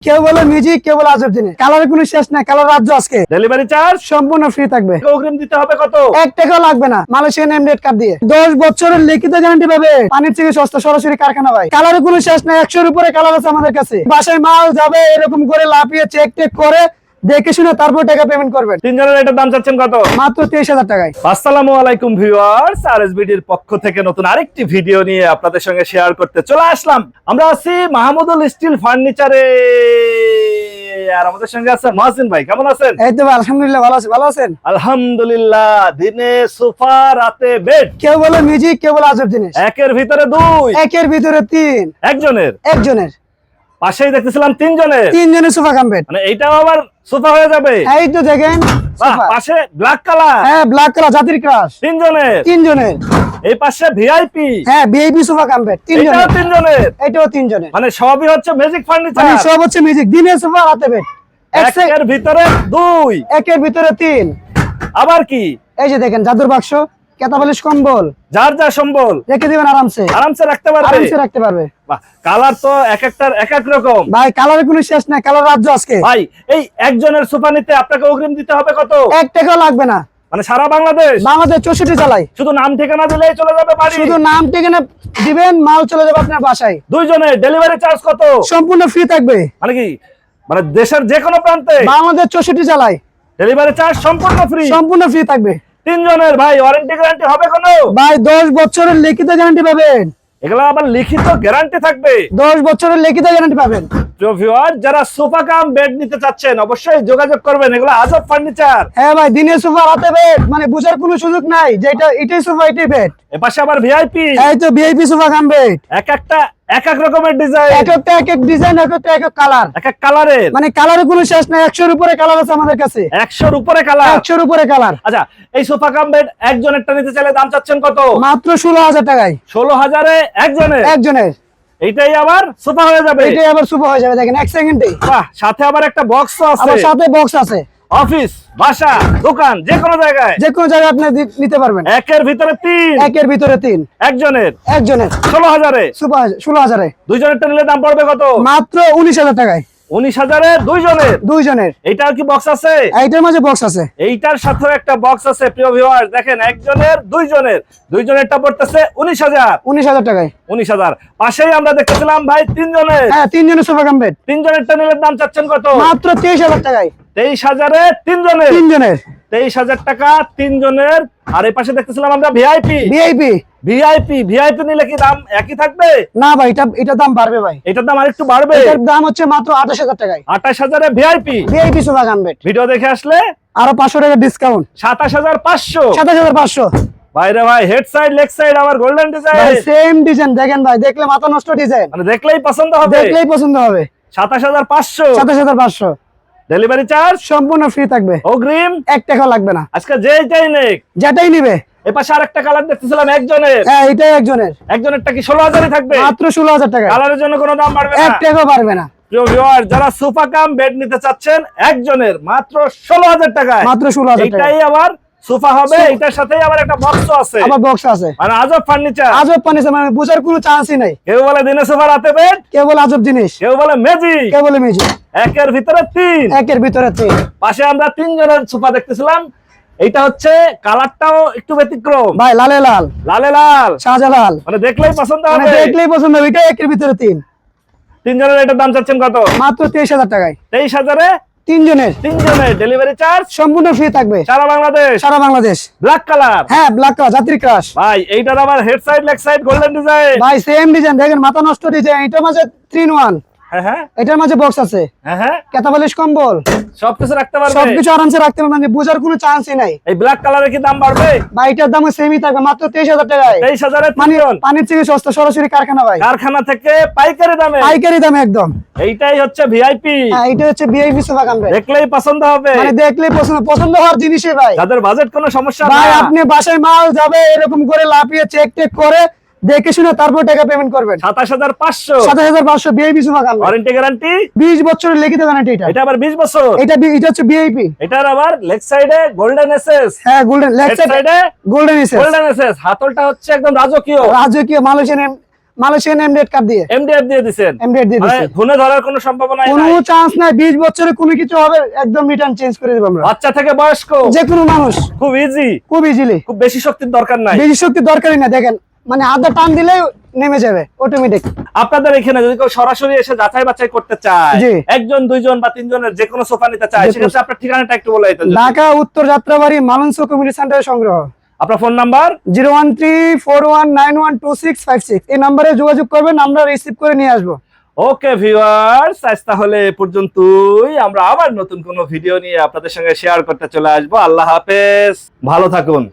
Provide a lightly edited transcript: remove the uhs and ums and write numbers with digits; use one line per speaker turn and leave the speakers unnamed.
কেউ বলে মিউজিক, কেউ বলে আজব জিনিস। কালারের কোনো শেষ নাই, কালার রাজ্য আজকে
ডেলিভারি চার্জ
সম্পূর্ণ ফ্রি থাকবে।
অগ্রিম দিতে হবে কত?
1 টাকাও লাগবে না, মালয়েশিয়ান এমডেট কার্ড দিয়ে 10 বছরের লিখিত গ্যারান্টি পাবে। পানির থেকে সস্তা, সরাসরি কারখানা ভাই। কালারের কোনো শেষ নাই, 100 এর উপরে কালার আছে আমাদের কাছে। বাসায় মাল যাবে এরকম করে লাফিয়ে চেক টেক করে দেখে শুনে তারপর টাকা পেমেন্ট করবেন।
তিনজনের এটার দাম চাচ্ছেন কত?
মাত্র 23,000 টাকায়।
আসসালামু আলাইকুম ভিউয়ার্স, আরএসবিডির পক্ষ থেকে নতুন আরেকটি ভিডিও নিয়ে আপনাদের সঙ্গে শেয়ার করতে চলে আসলাম। আমরা আছি মাহমুদুল স্টিল ফার্নিচারে, আর আমাদের সঙ্গে আছে মহসিন ভাই। কেমন আছেন?
এই তো আলহামদুলিল্লাহ ভালো আছি। ভালো আছেন?
আলহামদুলিল্লাহ। দিনে সোফা, রাতে বেড।
কেউ বলে মিউজিক, কেউ বলে আজব জিনিস।
একের ভিতরে দুই,
একের ভিতরে তিন।
একজনের পাশেই দেখতেছিলাম তিনজনের
সোফা কাম্পেট।
মানে এইটাও আবার সোফা হয়ে যাবে।
এই তো দেখেন সোফা।
পাশে ব্ল্যাক কালার,
হ্যাঁ ব্ল্যাক কালার জাতির ক্রাশ।
তিনজনের। এই পাশে ভিআইপি,
হ্যাঁ ভিআইপি সোফা কাম্পেট
তিনজনের।
এটাও তিনজনের।
মানে সবই হচ্ছে ম্যাজিক ফার্নিচার।
মানে সব হচ্ছে মিউজিক। দিনে সোফা, রাতে বেড।
একের ভিতরে দুই,
একের ভিতরে তিন।
আবার কি
এই যে দেখেন জাদুর বাক্স, কেতাবালিশ কম্বল,
যার যা সম্বল
রেখে দিবেন আরামসে
রাখতে পারবে।
রাখতে পারবে।
কালার তো এক একটার এক এক রকম
ভাই, কালারের কোনো শেষ নাই, কালার রাজ্য আজকে।
ভাই এই একজনের সোফা নিতে আপনাকে অগ্রিম দিতে হবে কত?
1 টাকাও লাগবে না।
মানে সারা বাংলাদেশ
64 চালাই।
শুধু নাম ঠিকানা দিলেই চলে যাবে বাড়ি।
শুধু নাম ঠিকানা দিবেন, মাল চলে যাবে আপনার বাসায়।
দুইজনের ডেলিভারি চার্জ কত?
সম্পূর্ণ ফ্রি থাকবে।
মানে কি, মানে দেশের যে কোনো প্রান্তে
বাংলাদেশ 64 চালাই।
ডেলিভারি চার্জ সম্পূর্ণ ফ্রি
থাকবে।
তিনজনের। ভাই ওয়ারেন্টি গ্যারান্টি হবে কোনো?
ভাই 10 বছরের লিখিত গ্যারান্টি পাবেন।
এগুলো আবার লিখিত গ্যারান্টি থাকবে।
10 বছরের লিখিত গ্যারান্টি পাবেন।
তো ভিউয়ার, যারা সোফা কাম বেড নিতে চাচ্ছেন অবশ্যই যোগাযোগ করবেন। এগুলো আজব ফার্নিচার।
হ্যাঁ ভাই, দিনে সোফা, রাতে বেড, মানে বুঝার কোনো সুযোগ নাই যে এটাই সোফা, এটাই বেড।
এপাশে আবার ভিআইপি,
এই তো ভিআইপি সোফা কাম বেড।
এক একটা এক এক রকমের ডিজাইন,
এক একটা এক এক ডিজাইন, এক একটা এক এক কালার।
এক এক কালারের।
মানে কালারের কোনো শেষ নাই, 100 এর উপরে কালার আছে আমাদের কাছে।
100-র উপরে কালার।
100 এর উপরে কালার।
আচ্ছা, এই সোফা কাম বেড একজনেরটা নিতে চাইলে দাম চাচ্ছেন কত?
মাত্র 16,000 টাকায়।
16,000-এ
একজনের।
এইটাই আবার সোফা হয়ে যাবে।
এটাই আবার সোফা হয়ে যাবে। দেখেন 1 সেকেন্ডে।
বাহ, সাথে আবার একটা বক্সও আছে।
আবার সাথে বক্স আছে।
অফিস, বাসা, দোকান, যে কোনো জায়গায়
আপনি নিতে পারবেন।
একের ভিতরে তিন, একজনের 16,000-এ।
16,000-এ।
দুইজনেরটা নিলে দাম পড়বে কত?
মাত্র 19,000 টাকায়।
19,000-এ দুইজনের। এইটার কি বক্স আছে?
এইটার মাঝে বক্স আছে।
এইটার সাথেও একটা বক্স আছে। প্রিয় ভিউয়ার্স দেখেন, একজনের দুইজনেরটা পড়তেছে 19,000
টাকায়।
19,000। পাশেই আমরা দেখতেছিলাম ভাই তিনজনের।
হ্যাঁ, তিনজনের সোফা কাম বেড।
তিনজনেরটা নিলে দাম চাচ্ছেন কত?
মাত্র 23,000 টাকায়।
23,000-এ তিনজনের। 23,000 টাকা তিনজনের। আর এই পাশে দেখতেছিলাম আমরা ভিআইপি নিলে কি দাম একই থাকবে?
না ভাই, এটা দাম বাড়বে ভাই।
এটার দাম আরেকটু বাড়বে।
এটার দাম হচ্ছে মাত্র 28,000 টাকায়।
28,000-এ VIP
sofa cum bed.
Video দেখে আসলে
আরো 500 টাকা ডিসকাউন্ট।
27,500।
27,500।
ভাইরে ভাই, হেড সাইড লেগ সাইড আবার গোল্ডেন ডিজাইন।
ভাই সেম ডিজাইন দেখেন ভাই, দেখলে মাথা নষ্ট ডিজাইন।
মানে দেখলেই পছন্দ হবে। 27,500।
27,500।
ডেলিভারি চার্জ
সম্পূর্ণ ফ্রি থাকবে।
অগ্রিম
1 টাকাও লাগবে না।
আজকে
যেটাই নিবে।
এই পাশে আরেকটা কালার দেখতেছিলাম একজনের।
হ্যাঁ, এটাই
একজনেরটা কি 16,000-ই থাকবে?
মাত্র 16,000 টাকা।
কালারের জন্য কোনো দাম বাড়বে না।
1 টাকাও পারবে না।
প্রিয় ভিউয়ার, যারা সোফা কাম বেড নিতে চাচ্ছেন একজনের মাত্র 16,000 টাকায়।
মাত্র 16,000 টাকা।
এটাই আবার সোফা হবে। এটার সাথেই আবার একটা বক্সও আছে।
আবার বক্স আছে।
মানে আজব ফার্নিচার।
মানে বুঝার কোনো চান্সই নাই।
কেউ বলে দিনে সোফা, রাতে বেড।
কেউ বলে আজব জিনিস।
কেউ বলে ম্যাজিক।
কেউ বলে মিউজিক।
একের ভিতরে তিন। পাশে আমরা তিনজনের সোফা দেখতেছিলাম। এইটা হচ্ছে কালারটাও একটু ব্যতিক্রম
ভাই, লালে লাল, শাহজালাল।
মানে দেখলেই পছন্দ হবে।
দেখলেই পছন্দ হবে। এটা একের ভিতরে তিন।
তিনজনের এটার দাম চাচ্ছেন কত?
মাত্র 23,000 টাকায়।
23,000-এ
তিনজনের
ডেলিভারি চার্জ
সম্পূর্ণ ফ্রি থাকবে।
সারা বাংলাদেশ। Black colour.
হ্যাঁ, ব্ল্যাক কালার জাতির ক্রাশ।
ভাই এইটার আবার head side leg side golden design.
ভাই সেম ডিজাইন দেখেন, মাথা নষ্ট ডিজাইন। এটার মাঝে 3-in-1।
হ্যাঁ,
এটার মাঝে বক্স আছে।
হ্যাঁ,
কেতাবালিশ কম্বল,
সবকিছু রাখতে পারবে।
সবকিছু আরামসে রাখতে পারবেন। মানে বুঝার কোনো চান্সই নাই।
এই ব্ল্যাক কালারের কি দাম বাড়বে?
ভাই এটার দাম সেমই থাকবে, মাত্র 23,000 টাকায়।
23,000-এ
মানে পানির থেকে সস্তা, সরাসরি কারখানা ভাই।
কারখানা থেকে পাইকারি দামে
একদম।
এইটাই হচ্ছে ভিআইপি।
হ্যাঁ, এটা হচ্ছে ভিআইপি সোফা কাম বেড।
দেখলেই পছন্দ হবে।
মানে দেখলেই পছন্দ হওয়ার জিনিসই ভাই।
যাদের বাজেট কোনো সমস্যা
ভাই,
না,
আপনি বাসায় মাল যাবে এরকম করে লাফিয়ে চেক টেক করে দেখে শুনে তারপর টাকা পেমেন্ট করবেন।
27,500।
27,500 VIP sofa cum bed.
Warranty guarantee
20 বছরের লিখিত গ্যারান্টি।
এটা আবার 20 বছর।
এটা হচ্ছে ভিআইপি।
এটার আবার লেগ সাইডে গোল্ডেন এসএস।
হ্যাঁ, গোল্ডেন লেগ সাইডে গোল্ডেন এসএস।
হাতলটা হচ্ছে একদম রাজকীয়।
মালয়েশিয়ান মালয়েশিয়ান এমডেট কার্ড দিয়ে
এমডিএফ দিয়ে দিবেন
এমডেট দিয়ে
মানে
দিচ্ছি।
ঘুনে ধরার কোনো সম্ভাবনা
কোনো
নাই?
চান্স নাই, 20 বছরে কোনো কিছু হবে একদম রিটার্ন চেঞ্জ করে দেব আমরা।
বাচ্চা থেকে বয়স্ক
যে কোনো মানুষ
খুব ইজি,
খুব ইজিলি,
খুব বেশি শক্তির দরকার নাই।
বেশি শক্তি দরকারই না। দেখেন মানে আধা টান দিলে নেমে যাবে অটোমেটিক।
আপনাদের এখানে যদি কেউ সরাসরি এসে যাচাই বাছাই করতে চায়,
জি।
একজন দুইজন বা তিনজনের যে কোনো সোফা নিতে চায়,
যে কোনো-
সেক্ষেত্রে আপনার ঠিকানাটা একটু বলে দিতেন যদি।
ঢাকা উত্তর যাত্রাবাড়ি মালঞ্চ কমিউনিটি সেন্টারে সংগ্রহ।
আপনার ফোন নাম্বার?
01341912656 এই নম্বরে যোগাযোগ করবেন, আমরা রিসিভ করে নিয়ে আসবো।
ওকে ভিউয়ার্স, আজ তাহলে এ পর্যন্তই। আমরা আবার নতুন কোনো ভিডিও নিয়ে আপনাদের সঙ্গে শেয়ার করতে চলে আসবো। আল্লাহ হাফেজ, ভালো থাকুন।